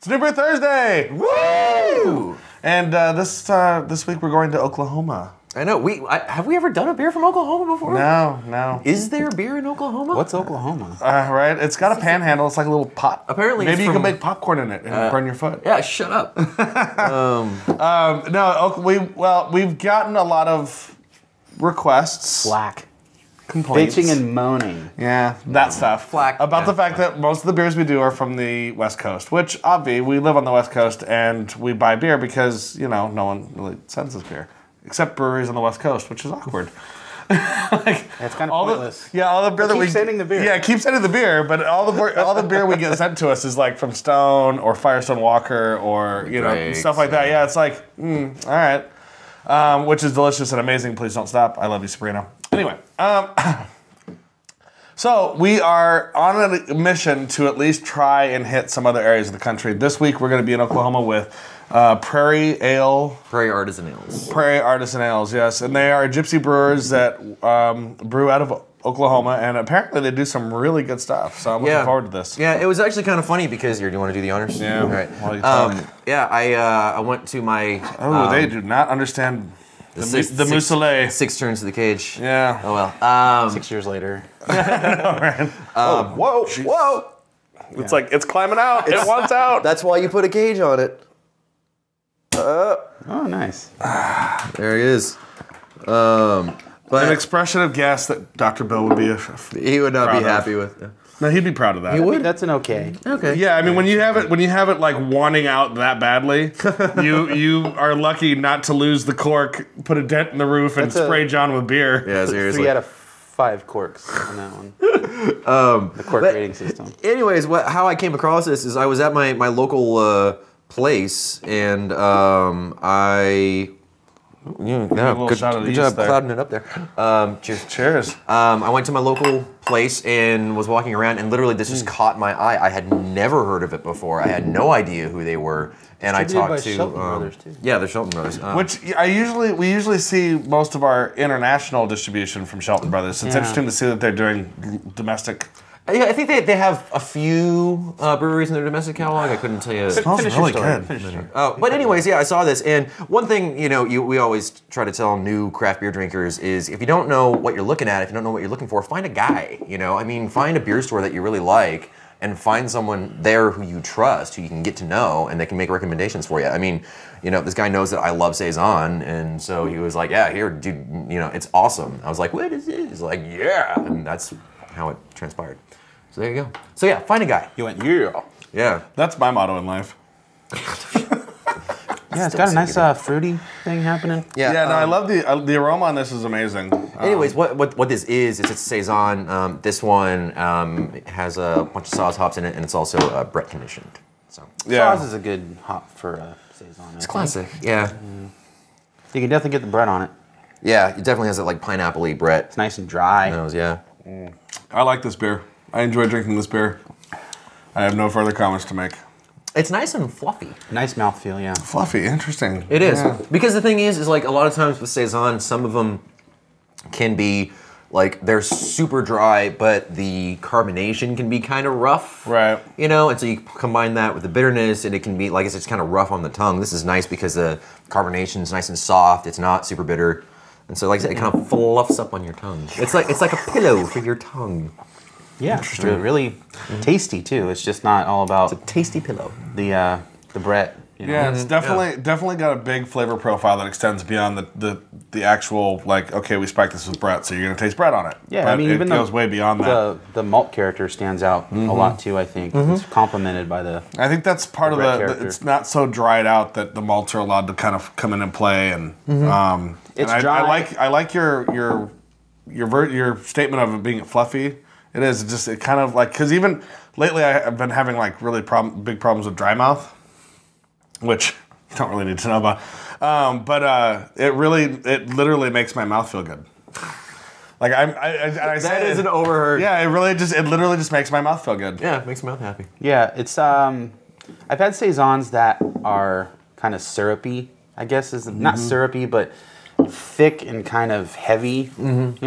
It's New Beer Thursday! Woo! And this week we're going to Oklahoma. I know. Have we ever done a beer from Oklahoma before? No. Is there beer in Oklahoma? What's Oklahoma? Right? It's got a panhandle. It's like a little pot. Apparently, maybe you can make popcorn in it and burn your foot. Yeah, shut up. No, we've gotten a lot of requests. Flack. Complaints. Bitching and moaning. Yeah, that stuff. Flack. About the fact that most of the beers we do are from the West Coast, which, obviously, we live on the West Coast and we buy beer because, you know, no one really sends us beer. Except breweries on the West Coast, which is awkward. That's kind of pointless. All the beer that keep sending the beer. Yeah, keep sending the beer, but all the beer we get sent to us is like from Stone or Firestone Walker or, you know, stuff like that. Yeah, it's like, all right. Which is delicious and amazing. Please don't stop. I love you, Sabrina. Anyway, so we are on a mission to at least try and hit some other areas of the country. This week we're going to be in Oklahoma with Prairie Ale. Prairie Artisan Ales. Prairie Artisan Ales, yes. And they are Gypsy brewers that brew out of Oklahoma, and apparently they do some really good stuff. So I'm looking forward to this. Yeah, it was actually kind of funny because do you want to do the honors? Yeah. All right. While you talk. Yeah, I went to my... they do not understand the Mousselet. 6 turns to the cage. Yeah. Oh, well. 6 years later. Whoa. It's like, it's climbing out. It wants out. That's why you put a cage on it. Oh, nice. There he is. But an expression of gas that Dr. Bill would be he would not be happy with. No, he'd be proud of that. He would? That's an okay. Okay. Yeah, I mean, when you have it like wanting out that badly, you are lucky not to lose the cork, put a dent in the roof, and spray John with beer. Yeah, seriously. 3 out of 5 corks on that one. The cork rating system. Anyways, how I came across this is I was at my local place, and good job clouding it up there. Cheers. I went to my local place and was walking around, and literally this just caught my eye. I had never heard of it before. I had no idea who they were, and I talked to Shelton Brothers too. Yeah, they're Shelton Brothers. Which we usually see most of our international distribution from Shelton Brothers. It's interesting to see that they're doing domestic. Yeah, I think they have a few breweries in their domestic catalog. I couldn't tell you. It smells really good. But anyways, yeah, I saw this, and one thing we always try to tell new craft beer drinkers is if you don't know what you're looking at, if you don't know what you're looking for, find a guy. I mean, find a beer store that you really like, and find someone there who you trust, who you can get to know, and they can make recommendations for you. I mean, this guy knows that I love Saison, and so he was like, yeah, here, dude, it's awesome. I was like, what is it? He's like, yeah, and that's how it transpired. So there you go. So yeah, find a guy. You went, yeah. Yeah. That's my motto in life. Yeah, it's got a nice fruity thing happening. Yeah, no, I love the aroma on this is amazing. Anyways, what this is it's a Saison. This one has a bunch of Saaz hops in it, and it's also Brett conditioned. So Saaz is a good hop for a Saison. It's classic. Yeah. You can definitely get the bread on it. Yeah, it definitely has that like pineapple-y Brett. It's nice and dry. Nose, yeah. I like this beer. I enjoy drinking this beer. I have no further comments to make. It's nice and fluffy. Nice mouthfeel, yeah. Fluffy, interesting. It is. Yeah. Because the thing is like a lot of times with Saison, some of them can be like they're super dry, but the carbonation can be kind of rough. Right. And so you combine that with the bitterness, and it can be like it's kind of rough on the tongue. This is nice because the carbonation is nice and soft. It's not super bitter. And so, like I said, it kind of fluffs up on your tongue. It's like a pillow for your tongue. Yeah, it's really tasty too. It's just not all about it's a tasty pillow. The Brett. Yeah, it's definitely got a big flavor profile that extends beyond the actual like. Okay, we spiked this with Brett, so you're gonna taste Brett on it. Yeah, but I mean it even goes way beyond that. The malt character stands out a lot too. I think it's complemented by the. I think that's part of the. It's not so dried out that the malts are allowed to kind of come in and play, and it's and dry. I like your statement of it being fluffy. It is. It kind of like because even lately I've been having like really big problems with dry mouth, which you don't really need to know about. But it literally makes my mouth feel good. Like I that isn't overheard. Yeah, it literally just makes my mouth feel good. Yeah, it makes my mouth happy. Yeah, it's I've had Saisons that are kind of syrupy. I guess is not syrupy, but thick and kind of heavy. And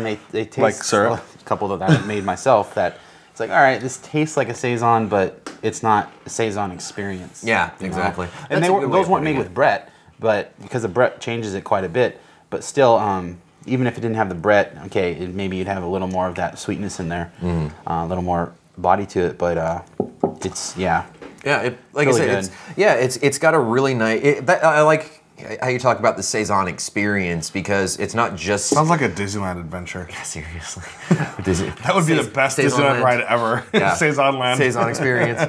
they taste like syrup. A couple that I made myself. That it's like, all right, this tastes like a Saison, but it's not a Saison experience. Yeah, exactly. And those weren't made with Brett, but because the Brett changes it quite a bit. But still, even if it didn't have the Brett, okay, maybe you'd have a little more of that sweetness in there, a little more body to it. But it's Yeah, like really I said, it's got a really nice. I like how you talk about the Saison experience because it's not just. Sounds like a Disneyland adventure. Yeah, seriously. That would be the best Disneyland ride ever. Yeah. Saison Land. Saison experience.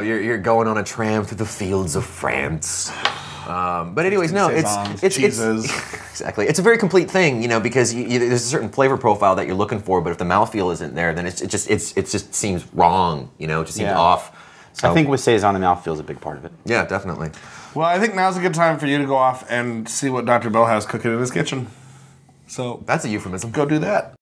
You're going on a tram through the fields of France. But anyways, no, it's cheeses. Exactly. It's a very complete thing, you know, because there's a certain flavor profile that you're looking for, but if the mouthfeel isn't there, then it just seems wrong, you know, it just seems off. So, I think with Saison, the mouthfeel is a big part of it. Yeah, definitely. Well, I think now's a good time for you to go off and see what Dr. Bill has cooking in his kitchen. So that's a euphemism. Go do that.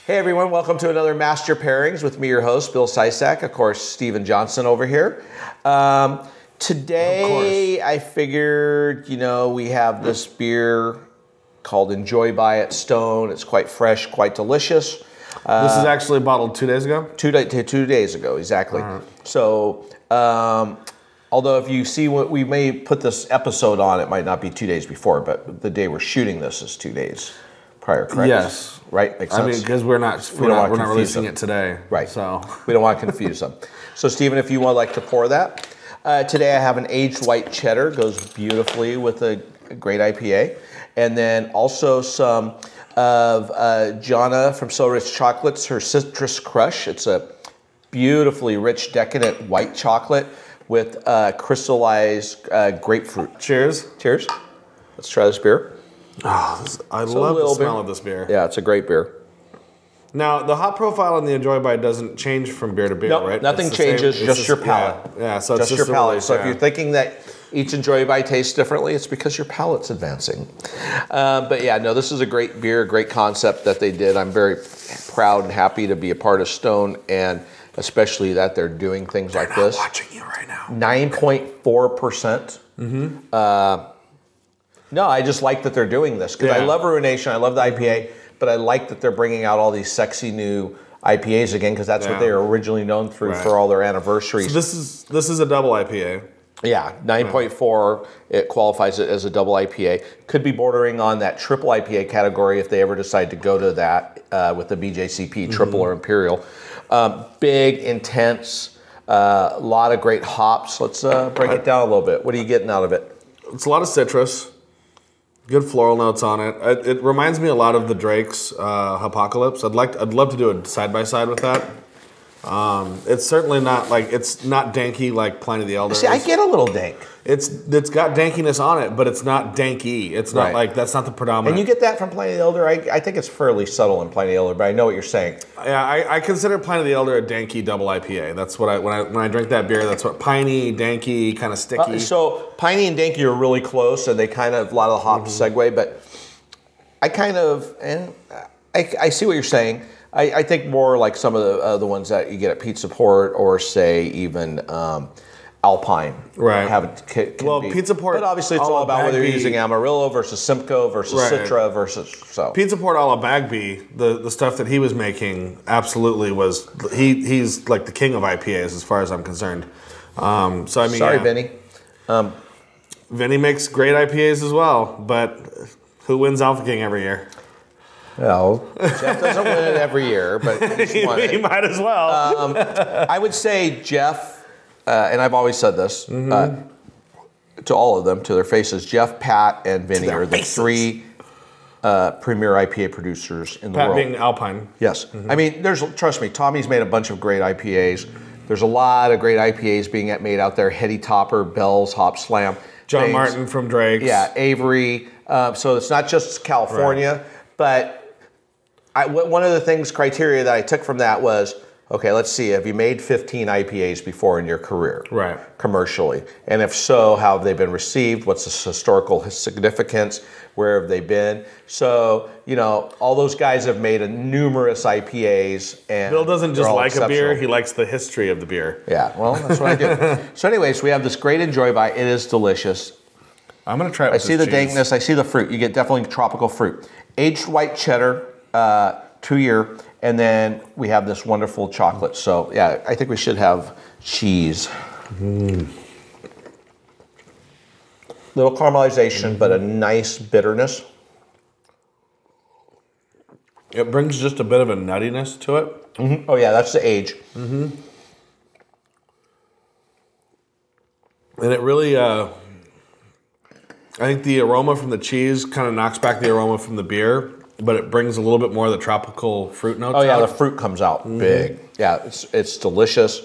Hey everyone, welcome to another Master Pairings with me, your host, Bill Sysak. Of course, Steven Johnson over here. Today, I figured, you know, we have this beer called Enjoy by at Stone. It's quite fresh, quite delicious. This is actually bottled 2 days ago? 2 days ago, exactly. So, although if you see what we may put this episode on, it might not be 2 days before, but the day we're shooting this is 2 days prior, correct? Yes. Right? Makes sense? I mean, because we're not releasing it today. Right. So we don't want to confuse them. So, Stephen, if you would like to pour that. Today I have an aged white cheddar. Goes beautifully with a great IPA. And then also some of Jonna from So Rich Chocolates, her Citrus Crush. It's a beautifully rich, decadent white chocolate with crystallized grapefruit. cheers. Cheers. Let's try this beer. Oh, I love the smell of this beer. Yeah, it's a great beer. Now, the hop profile on the Enjoy By doesn't change from beer to beer, Nope, right? nothing changes, just your palate. Yeah, so it's just your palate. So if yeah. you're thinking that each Enjoy By tastes differently, it's because your palate's advancing. But yeah, no, this is a great beer, a great concept that they did. I'm very proud and happy to be a part of Stone, and especially that they're doing things like this. I'm watching you right now. 9.4%. No, I just like that they're doing this because I love Ruination. I love the IPA, but I like that they're bringing out all these sexy new IPAs again because that's what they were originally known for all their anniversaries. So this is a double IPA. Yeah, 9.4. It qualifies it as a double IPA. Could be bordering on that triple IPA category if they ever decide to go to that with the BJCP triple or imperial. Big, intense, a lot of great hops. Let's break it down a little bit. What are you getting out of it? It's a lot of citrus. Good floral notes on it. It reminds me a lot of the Drake's Apocalypse. I'd love to do a side by side with that. It's certainly not it's not danky like Pliny the Elder. See, I get a little dank. It's got dankiness on it, but it's not danky. It's not that's not the predominant. And you get that from Pliny the Elder. I think it's fairly subtle in Pliny the Elder, but I know what you're saying. Yeah, I consider Pliny the Elder a danky double IPA. That's what when I drink that beer. That's what piney, danky, kind of sticky. So piney and danky are really close, and they kind of a lot of the hops segue. But I kind of I see what you're saying. I think more like some of the ones that you get at Pizza Port or say even Alpine. Right. Can Pizza Port. But obviously it's all about whether you're using Amarillo versus Simcoe versus Citra versus so. Pizza Port a la Bagby, the stuff that he was making absolutely was he's like the king of IPAs as far as I'm concerned. So I mean, sorry, Vinny. Vinny makes great IPAs as well, but who wins Alpha King every year? Well, Jeff doesn't win it every year, but he might as well. I would say Jeff, and I've always said this to all of them, to their faces, Jeff, Pat, and Vinny are the three premier IPA producers in the world. Pat being Alpine. Yes. I mean, trust me, Tommy's made a bunch of great IPAs. There's a lot of great IPAs being made out there. Heady Topper, Bell's, Hop Slam. John Martin from Drake's. Yeah, Avery. So it's not just California, but one of the criteria that I took from that was Okay, let's see. Have you made 15 IPAs before in your career? Right. Commercially. And if so, how have they been received? What's the historical significance? Where have they been? So, you know, all those guys have made numerous IPAs. And Bill doesn't just they're all like a beer, exceptional. he likes the history of the beer. Yeah, well, that's what I do. So anyways, we have this great Enjoy By. It is delicious. I'm going to try it I with see this the cheese. dankness. I see the fruit. You get definitely tropical fruit. Aged white cheddar, 2-year, and then we have this wonderful chocolate. So yeah, I think we should have cheese. Little caramelization, but a nice bitterness. It brings just a bit of a nuttiness to it. Oh yeah, that's the age. And it really, I think the aroma from the cheese kind of knocks back the aroma from the beer, but it brings a little bit more of the tropical fruit notes Oh yeah, out. the fruit comes out big. Yeah, it's delicious.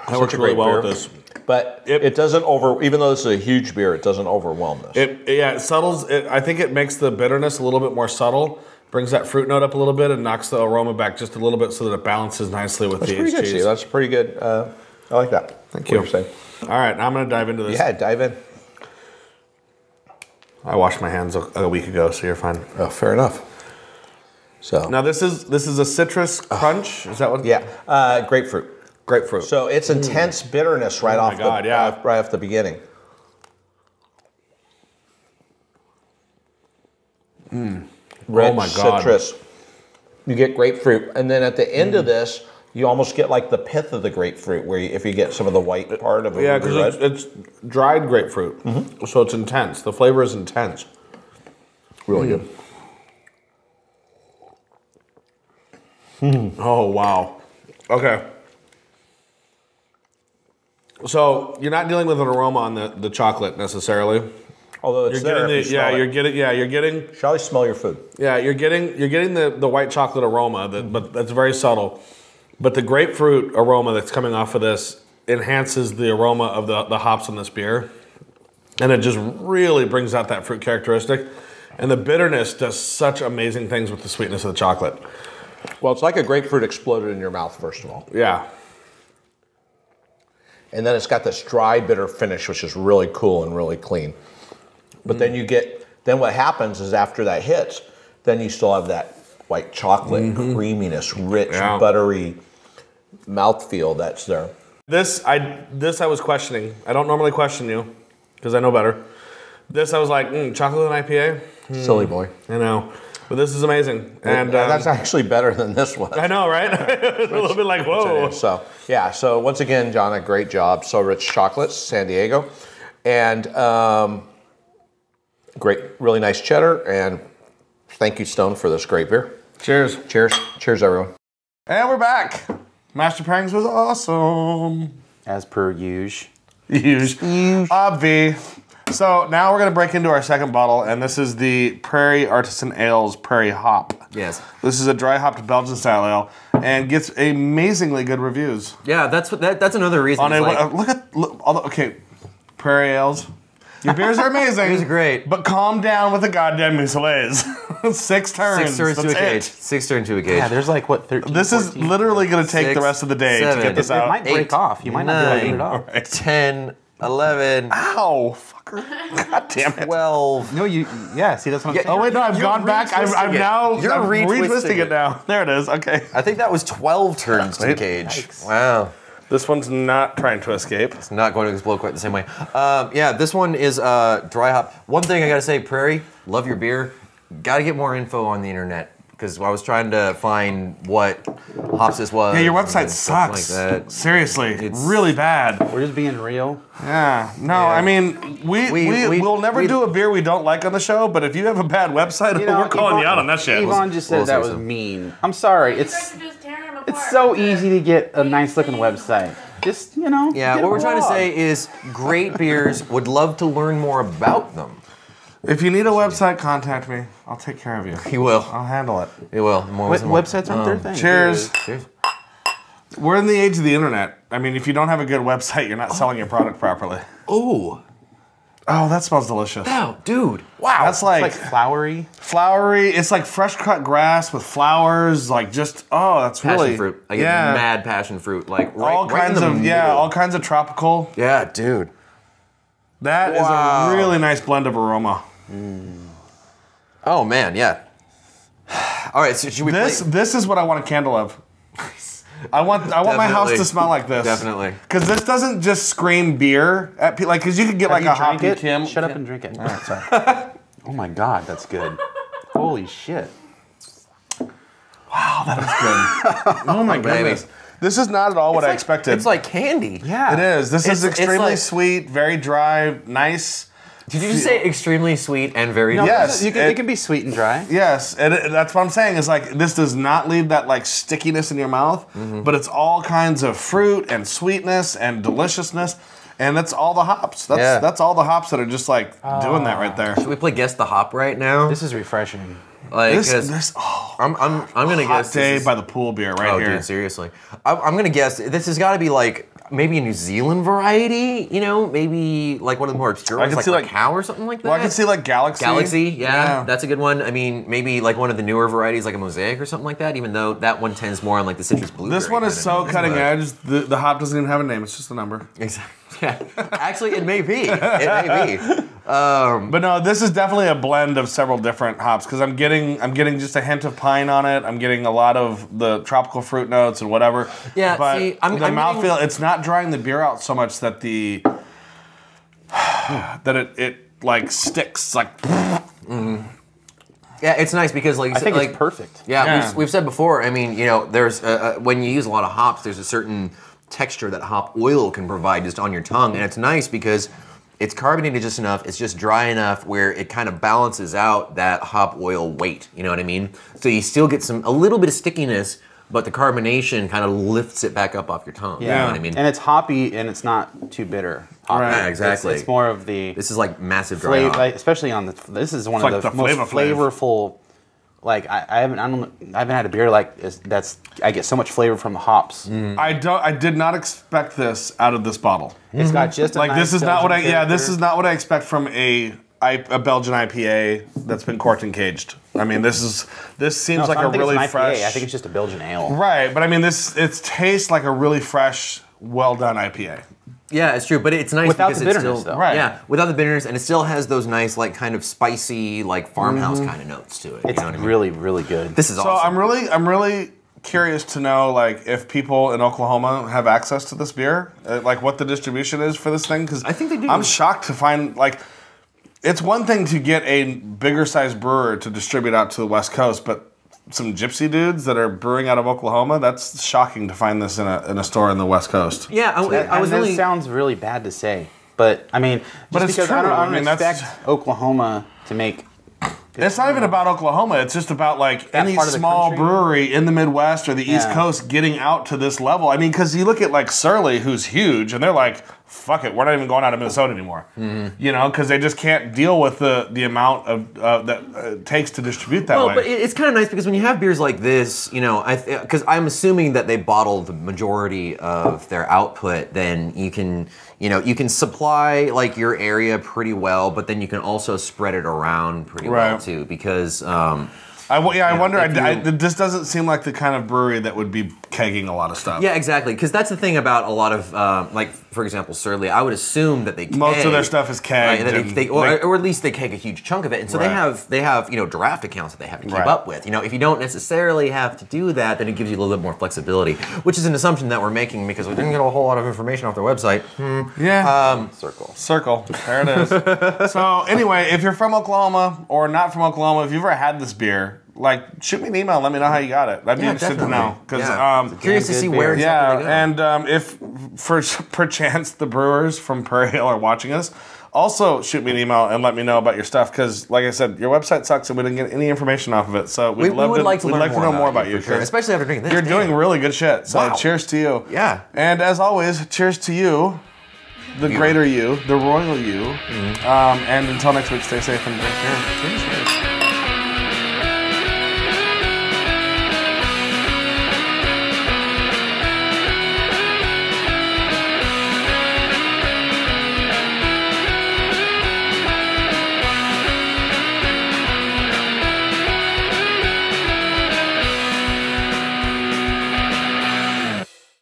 That works a really great well beer. with this. But it doesn't even though this is a huge beer, it doesn't overwhelm this. It settles. I think it makes the bitterness a little bit more subtle, brings that fruit note up a little bit, and knocks the aroma back just a little bit so that it balances nicely with That's the pretty aged good, cheese. Steve. That's pretty good. I like that. Thank What you. you're saying. All right, now I'm going to dive into this. Yeah, dive in. I washed my hands a week ago, so you're fine. Oh, fair enough. So Now this is a citrus crunch. Is that what? yeah, grapefruit. Grapefruit. So it's intense bitterness right off God, yeah. right off the beginning. Rich Oh my God. citrus. You get grapefruit, and then at the end of this, you almost get like the pith of the grapefruit, where if you get some of the white part of it. Yeah, because it's dried grapefruit, so it's intense. The flavor is intense. really good. Oh wow. Okay. So you're not dealing with an aroma on the chocolate necessarily. Although it's there, if you smell it. you're getting Shall I smell your food? you're getting the white chocolate aroma, but that's very subtle. But the grapefruit aroma that's coming off of this enhances the aroma of the hops in this beer, and it just really brings out that fruit characteristic. And the bitterness does such amazing things with the sweetness of the chocolate. Well, it's like a grapefruit exploded in your mouth, first of all. Yeah. And then it's got this dry, bitter finish, which is really cool and really clean. But then what happens is after that hits, then you still have that white chocolate creaminess, rich, buttery mouthfeel that's there. This I was questioning. I don't normally question you because I know better. This I was like, chocolate and IPA? Silly boy. I know. But this is amazing. And that's actually better than this one. I know, right? A little bit like, whoa. So, yeah, so once again, John, a great job. So Rich Chocolates, San Diego. And great, really nice cheddar. And thank you, Stone, for this great beer. Cheers. Cheers. Cheers, everyone. And we're back. Master Pranks was awesome. As per usual. Huge. Obvi. So now we're going to break into our second bottle, and this is the Prairie Artisan Ales Prairie Hop. Yes. This is a dry hopped Belgian style ale, and gets amazingly good reviews. Yeah, that's another reason. On It's a, like- okay, Prairie Ales. Your beers are amazing. Beers are great. But calm down with the goddamn muselays. 6 turns. 6 turns to a That's cage. it. 6 turns to a cage. Yeah, there's like what 13. This is 14? literally going to take the 6, rest of the day to 7. get this It out. might break 8, off. You might not be able to get it 9, off. Right. 10, 11, Ow, fucker. God damn it. 12. No, yeah. See, that's what I'm saying. Oh, wait, no, I've You're gone back. I'm retwisting it. now You're I'm retwisting retwisting it it. now. There it is. Okay. I think that was 12 turns to the Wait. cage. Yikes. Wow. This one's not trying to escape. It's not going to explode quite the same way. Yeah, this one is dry hop. One thing I gotta say, Prairie, love your beer. Gotta get more info on the internet because I was trying to find what hops this was. Yeah, your and website stuff sucks. Like that. Seriously, It's- really bad. We're just being real. Yeah. No, I mean, we'll never do a beer we don't like on the show, but if you have a bad website, we're calling you out on that shit. Yvonne just said we'll that say was so. mean. I'm sorry. It's so easy to get a nice looking website. Just, Yeah, get what a we're trying to blog. say is great beers, would love to learn more about them. If you need a website, contact me. I'll take care of you. You will. I'll handle it. You will. More ways than one. Websites aren't their thing. Cheers. Cheers. We're in the age of the internet. I mean, if you don't have a good website, you're not selling your product properly. Ooh. Oh, that smells delicious. Oh, dude. Wow. That's It's like like flowery. flowery. It's like fresh cut grass with flowers. Like just that's passion really fruit. I get mad passion fruit. Like all kinds of all kinds of tropical. Yeah, dude. That is a really nice blend of aroma. Oh man, yeah. All right, so should we play? This is what I want a candle of. I want my house to smell like this. Definitely. Because this doesn't just scream beer at people. Like, because you could get like a hoppy Kim. Shut up and drink it. Oh, sorry. Oh my God, that's good. Holy shit. Wow, that is good. Oh my goodness. This is not at all what I expected. It's like candy. Yeah. It is. This is extremely like, sweet, very dry, nice. Did you just say extremely sweet and very No, dry? Yes. it can be sweet and dry. Yes, and that's what I'm saying. Is like this does not leave that like stickiness in your mouth, but it's all kinds of fruit and sweetness and deliciousness, and that's all the hops. That's all the hops that are just like doing that right there. Should we play guess the hop right now? This is refreshing. Like, I'm gonna hot guess day this is, by the pool beer right here. Dude, seriously. I'm gonna guess this has got to be like maybe a New Zealand variety. You know, maybe like one of the more obscure ones, like cow or something like that. Well, I can see like Galaxy. Galaxy, yeah, that's a good one. I mean, maybe like one of the newer varieties, like a Mosaic or something like that. Even though that one tends more on like the citrus blueberry. This one is so cutting edge. The hop doesn't even have a name. It's just a number. Exactly. Yeah. Actually, it may be. It may be. But no, this is definitely a blend of several different hops because I'm getting just a hint of pine on it. I'm getting a lot of the tropical fruit notes and whatever. Yeah, but see, I'm mouthfeel, it's not drying the beer out so much that it like sticks like. Yeah, it's nice because like I think it's perfect. Yeah, we've said before. I mean, you know, there's when you use a lot of hops, there's a certain texture that hop oil can provide just on your tongue, and it's nice because it's carbonated just enough, it's just dry enough where it kind of balances out that hop oil weight, you know what I mean? So you still get a little bit of stickiness, but the carbonation kind of lifts it back up off your tongue, you know what I mean? And it's hoppy and it's not too bitter. Hoppy. Right. Yeah, exactly. It's more of the This is like massive dry hop. like, especially on this is one of the most flavorful. Like I haven't had a beer like this I get so much flavor from the hops. I did not expect this out of this bottle. It's got just a Like nice this is not what Belgian this character. is not what I expect from a Belgian IPA that's been corked and caged. I mean, this seems No, like I a don't think really it's an IPA. fresh. I think it's just a Belgian ale. Right, but I mean, it tastes like a really fresh, well done IPA. Yeah, it's true, but it's nice Without because the it's bitterness, still though. Right. Yeah, without the bitterness, and it still has those nice, like, kind of spicy, like farmhouse kind of notes to it. It's you know what I mean? really, really good. This is So awesome. I'm really curious to know like if people in Oklahoma have access to this beer, like what the distribution is for this thing. Because I think they do. I'm shocked to find like it's one thing to get a bigger sized brewer to distribute out to the West Coast, but some gypsy dudes that are brewing out of Oklahoma, that's shocking to find this in a store in the West Coast. Yeah, I was really. That sounds really bad to say, but I mean, But just it's because true. I I don't mean, that's- expect Oklahoma to make. It's not even about Oklahoma. It's just about like That any part of the small country? brewery in the Midwest or the East Yeah. Coast getting out to this level. I mean, because you look at like Surly, who's huge, and they're like, "Fuck it, we're not even going out of Minnesota anymore." You know, because they just can't deal with the amount of that it takes to distribute that Well, way. but it's kind of nice because when you have beers like this, you know, because I'm assuming that they bottle the majority of their output, then you can supply like your area pretty well, but then you can also spread it around pretty well Right. too because. I wonder. if you- This doesn't seem like the kind of brewery that would be kegging a lot of stuff. Yeah, exactly. Because that's the thing about a lot of, like, for example, Surly. I would assume that they keg. Most of their stuff is kegged. Right, and or at least they keg a huge chunk of it, and so Right. they have draft accounts that they have to keep Right. up with. You know, if you don't necessarily have to do that, then it gives you a little bit more flexibility, which is an assumption that we're making because we didn't get a whole lot of information off their website. Yeah. Circle. There it is. So anyway, if you're from Oklahoma or not from Oklahoma, if you've ever had this beer, like shoot me an email. Let me know how you got it. I'd be interested to know because curious to see where exactly they go. and if for perchance the brewers from Prairie Ale are watching us, also shoot me an email and let me know about your stuff because, like I said, your website sucks and we didn't get any information off of it. So we would like to know more about you. for sure, especially after drinking this. You're doing really good shit. So Wow. cheers to you. Yeah. And as always, cheers to you. The greater you, the royal you. And until next week, stay safe and drink beer. Cheers.